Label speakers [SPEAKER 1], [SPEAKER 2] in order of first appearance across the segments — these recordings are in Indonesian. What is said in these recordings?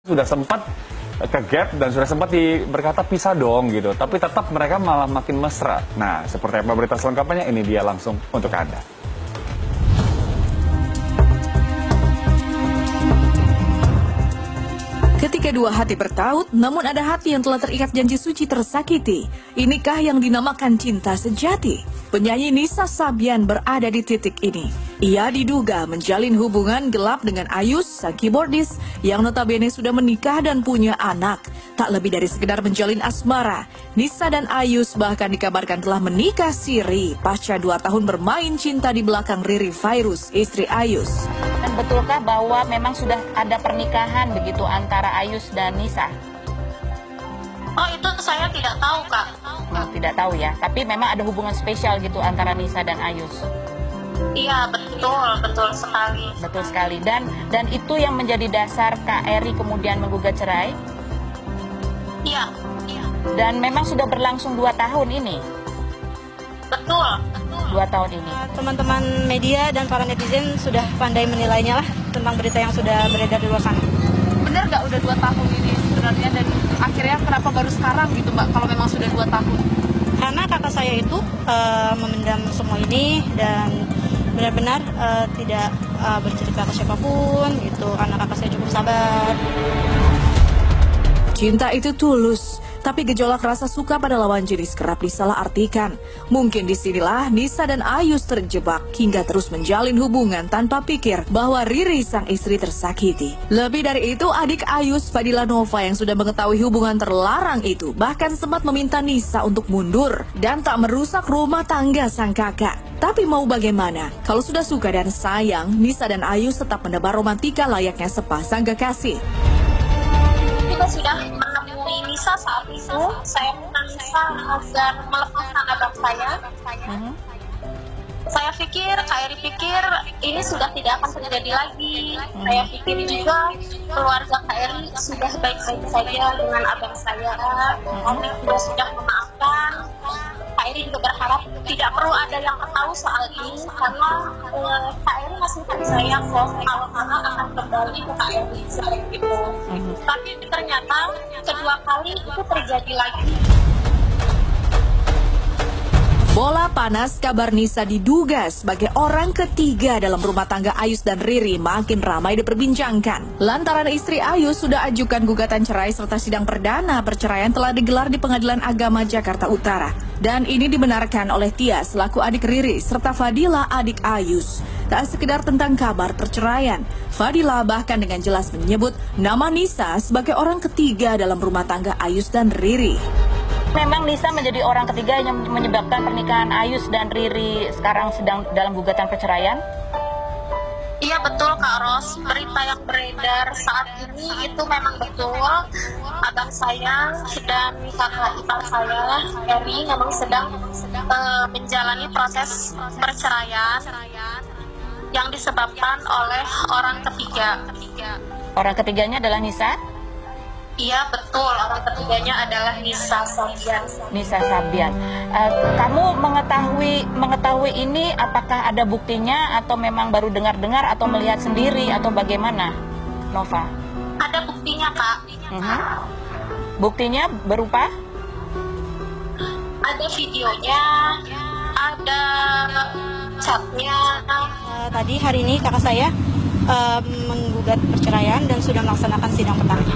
[SPEAKER 1] Sudah sempat ke gap dan sudah sempat berkata pisah dong gitu, tapi tetap mereka malah makin mesra. Nah, seperti apa berita selengkapnya, ini dia langsung untuk Anda.
[SPEAKER 2] Ketika dua hati bertaut, namun ada hati yang telah terikat janji suci tersakiti. Inikah yang dinamakan cinta sejati? Penyanyi Nisa Sabian berada di titik ini. Ia diduga menjalin hubungan gelap dengan Ayus, sang keyboardis, yang notabene sudah menikah dan punya anak. Tak lebih dari sekedar menjalin asmara, Nisa dan Ayus bahkan dikabarkan telah menikah siri pasca 2 tahun bermain cinta di belakang Riri Virus, istri Ayus.
[SPEAKER 3] Dan betulkah bahwa memang sudah ada pernikahan begitu antara Ayus dan Nisa?
[SPEAKER 4] Oh, itu saya tidak tahu, Kak.
[SPEAKER 3] Tidak tahu ya, tapi memang ada hubungan spesial gitu antara Nisa dan Ayus.
[SPEAKER 4] Iya, betul sekali.
[SPEAKER 3] Betul sekali. Dan itu yang menjadi dasar Kak Eri kemudian menggugat cerai.
[SPEAKER 4] Iya.
[SPEAKER 3] Dan memang sudah berlangsung 2 tahun ini.
[SPEAKER 4] Betul.
[SPEAKER 3] 2 tahun ini.
[SPEAKER 5] Teman-teman media dan para netizen sudah pandai menilainya lah tentang berita yang sudah beredar di luar sana.
[SPEAKER 6] Benar nggak udah 2 tahun ini sebenarnya, dan akhirnya kenapa baru sekarang gitu Mbak kalau memang sudah 2 tahun?
[SPEAKER 5] Karena kakak saya itu memendam semua ini dan benar-benar tidak bercerita ke siapapun gitu, karena kakak saya cukup sabar.
[SPEAKER 2] Cinta itu tulus, tapi gejolak rasa suka pada lawan jenis kerap disalahartikan. Mungkin disinilah Nisa dan Ayus terjebak hingga terus menjalin hubungan tanpa pikir bahwa Riri sang istri tersakiti. Lebih dari itu, adik Ayus, Fadila Nova, yang sudah mengetahui hubungan terlarang itu, bahkan sempat meminta Nisa untuk mundur dan tak merusak rumah tangga sang kakak. Tapi mau bagaimana, kalau sudah suka dan sayang, Nisa dan Ayus tetap menebar romantika layaknya sepasang kekasih.
[SPEAKER 4] Kita sudah menemui Nisa saat itu. Saya minta Nisa agar melepaskan abang saya. Saya pikir, Kak Eri pikir ini sudah tidak akan terjadi lagi. Saya pikir juga keluarga Kak Eri sudah baik-baik saja dengan abang saya. Kami juga sudah memaafkan. Kak Eri juga berharap tidak perlu ada yang tahu soal ini, karena Kak Eri masih sayang kok kalau Kakak akan kembali ke Kak Eri seperti itu. Tapi ternyata kedua kali itu terjadi lagi.
[SPEAKER 2] Bola panas kabar Nisa diduga sebagai orang ketiga dalam rumah tangga Ayus dan Riri makin ramai diperbincangkan. Lantaran istri Ayus sudah ajukan gugatan cerai serta sidang perdana perceraian telah digelar di Pengadilan Agama Jakarta Utara. Dan ini dibenarkan oleh Tia selaku adik Riri serta Fadila adik Ayus. Tak sekedar tentang kabar perceraian, Fadila bahkan dengan jelas menyebut nama Nisa sebagai orang ketiga dalam rumah tangga Ayus dan Riri.
[SPEAKER 3] Memang Nisa menjadi orang ketiga yang menyebabkan pernikahan Ayus dan Riri sekarang sedang dalam gugatan perceraian?
[SPEAKER 4] Iya betul Kak Ros, berita yang beredar saat ini itu memang betul. Abang saya dan kakak ipar saya, Eri, memang sedang menjalani proses perceraian yang disebabkan oleh orang ketiga.
[SPEAKER 3] Orang ketiganya adalah Nisa?
[SPEAKER 4] Iya betul, orang ketiganya adalah Nisa Sabian.
[SPEAKER 3] Nisa Sabian. Kamu mengetahui ini, apakah ada buktinya atau memang baru dengar-dengar atau melihat sendiri atau bagaimana, Nova?
[SPEAKER 4] Ada buktinya Kak.
[SPEAKER 3] Buktinya berupa?
[SPEAKER 4] Ada videonya, ada chatnya.
[SPEAKER 5] Tadi hari ini kakak saya menggugat perceraian dan sudah melaksanakan sidang perdana.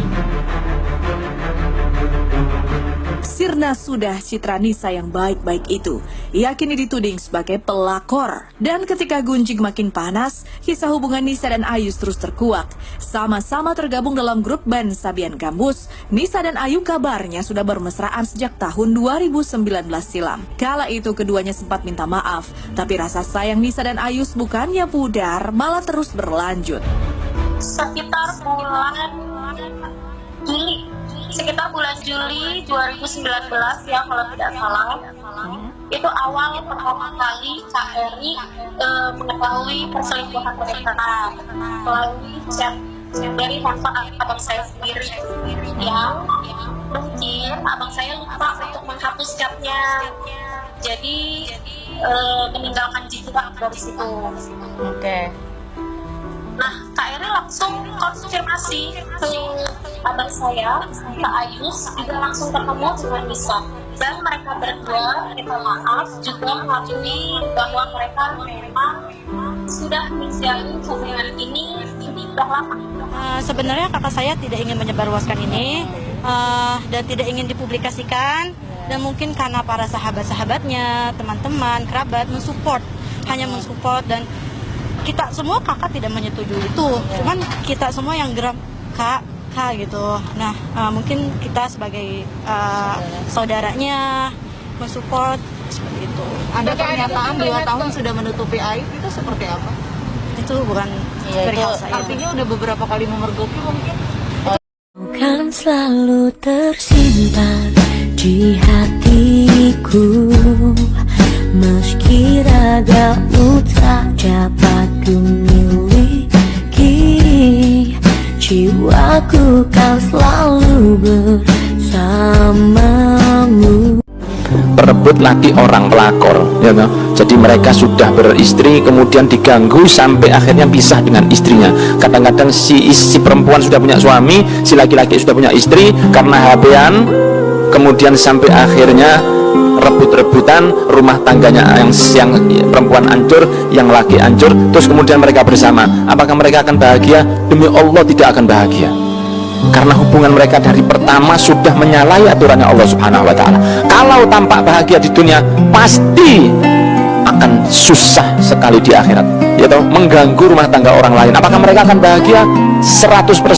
[SPEAKER 2] Sirna sudah citra Nisa yang baik-baik itu. Ia kini dituding sebagai pelakor. Dan ketika gunjing makin panas, kisah hubungan Nisa dan Ayus terus terkuak. Sama-sama tergabung dalam grup band Sabian Gambus, Nisa dan Ayu kabarnya sudah bermesraan sejak tahun 2019 silam. Kala itu keduanya sempat minta maaf, tapi rasa sayang Nisa dan Ayus bukannya pudar, malah terus berlanjut.
[SPEAKER 4] Sekitar bulan Juli 2019 ya kalau tidak salah, itu awal pertama kali Kak Eri mengetahui perselingkuhan mereka melalui chat dari handphone abang saya sendiri, yang mungkin abang saya lupa untuk menghapus chatnya, jadi meninggalkan jejak dari situ.
[SPEAKER 3] Oke.
[SPEAKER 4] Nah, Kak Eri langsung konfirmasi ke abang saya, Kak Ayus, juga langsung ketemu dengan Nisa. Dan mereka berdua minta maaf juga mengakui bahwa mereka memang sudah menjalin hubungan ini sudah lama.
[SPEAKER 5] Sebenarnya kakak saya tidak ingin menyebarluaskan ini dan tidak ingin dipublikasikan, dan mungkin karena para sahabat-sahabatnya, teman-teman, kerabat hanya mensupport, dan kita semua kakak tidak menyetujui itu, cuman kita semua yang geram kak gitu. Nah mungkin kita sebagai saudaranya mensupport seperti itu.
[SPEAKER 6] Ada pernyataan 2 tahun sudah menutupi aib, itu seperti apa?
[SPEAKER 5] Itu bukan perihal saya.
[SPEAKER 6] Artinya udah beberapa kali memergoki mungkin.
[SPEAKER 7] Kan selalu tersimpan di hatiku, meski ragamu tak dapat ku miliki, jiwaku kan selalu bersamamu.
[SPEAKER 8] Perebut laki orang pelakor, ya toh? Jadi mereka sudah beristri, kemudian diganggu sampai akhirnya pisah dengan istrinya. Kadang-kadang si perempuan sudah punya suami, si laki-laki sudah punya istri, karena HP-an, kemudian sampai akhirnya rebut-rebutan, rumah tangganya yang perempuan hancur, yang laki hancur, terus kemudian mereka bersama. Apakah mereka akan bahagia? Demi Allah tidak akan bahagia. Karena hubungan mereka dari pertama sudah menyalahi aturannya Allah Subhanahu wa Ta'ala. Kalau tampak bahagia di dunia, pasti akan susah sekali di akhirat, yaitu mengganggu rumah tangga orang lain. Apakah mereka akan bahagia 100%?